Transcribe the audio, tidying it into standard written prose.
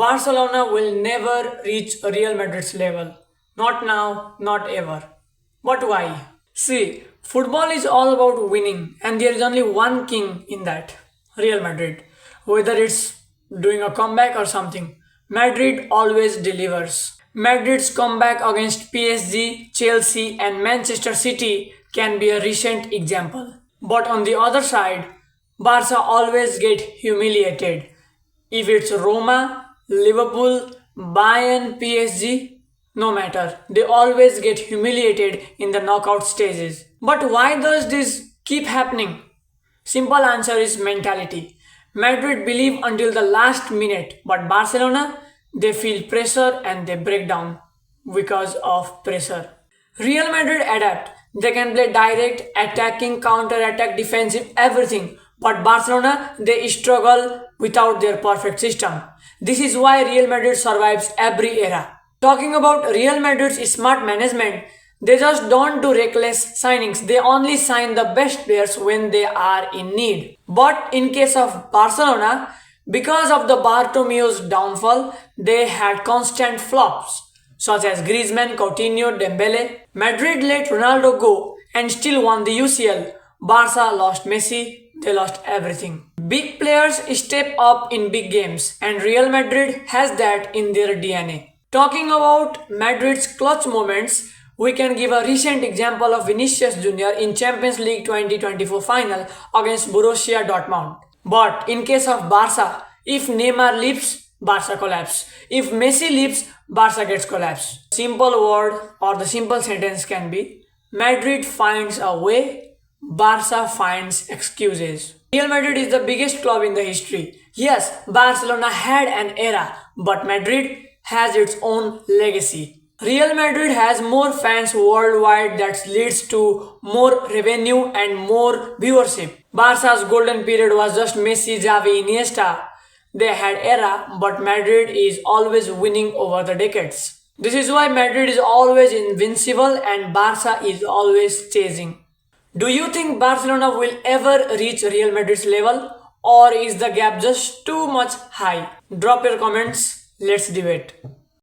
Barcelona will never reach Real Madrid's level. Not now, not ever. But why? See, football is all about winning, and there is only one king in that Real Madrid. Whether it's doing a comeback or something, Madrid always delivers. Madrid's comeback against PSG, Chelsea, and Manchester City can be a recent example. But on the other side, Barca always get humiliated. If it's Roma, Liverpool, Bayern, PSG, no matter, they always get humiliated in the knockout stages. But why does this keep happening? Simple answer is mentality. Madrid believe until the last minute, but Barcelona, they feel pressure and they break down because of pressure. Real Madrid adapt. They can play direct, attacking, counter-attack, defensive, everything. But Barcelona, they struggle without their perfect system. This is why Real Madrid survives every era. Talking about Real Madrid's smart management, they just don't do reckless signings. They only sign the best players when they are in need. But in case of Barcelona, because of the Bartomeu's downfall, they had constant flops, such as Griezmann, Coutinho, Dembele. Madrid let Ronaldo go and still won the UCL. Barca lost Messi, they lost everything. Big players step up in big games, and Real Madrid has that in their DNA. Talking about Madrid's clutch moments, we can give a recent example of Vinicius Jr. in Champions League 2024 final against Borussia Dortmund. But in case of Barca, if Neymar leaves, Barca collapse. If Messi leaves, Barca gets collapsed. Simple word or the simple sentence can be Madrid finds a way, Barca finds excuses. Real Madrid is the biggest club in the history. Yes, Barcelona had an era, but Madrid has its own legacy. Real Madrid has more fans worldwide that leads to more revenue and more viewership. Barca's golden period was just Messi, Xavi, Iniesta. They had era, but Madrid is always winning over the decades. This is why Madrid is always invincible and Barca is always chasing. Do you think Barcelona will ever reach Real Madrid's level, or is the gap just too much high? Drop your comments, let's debate.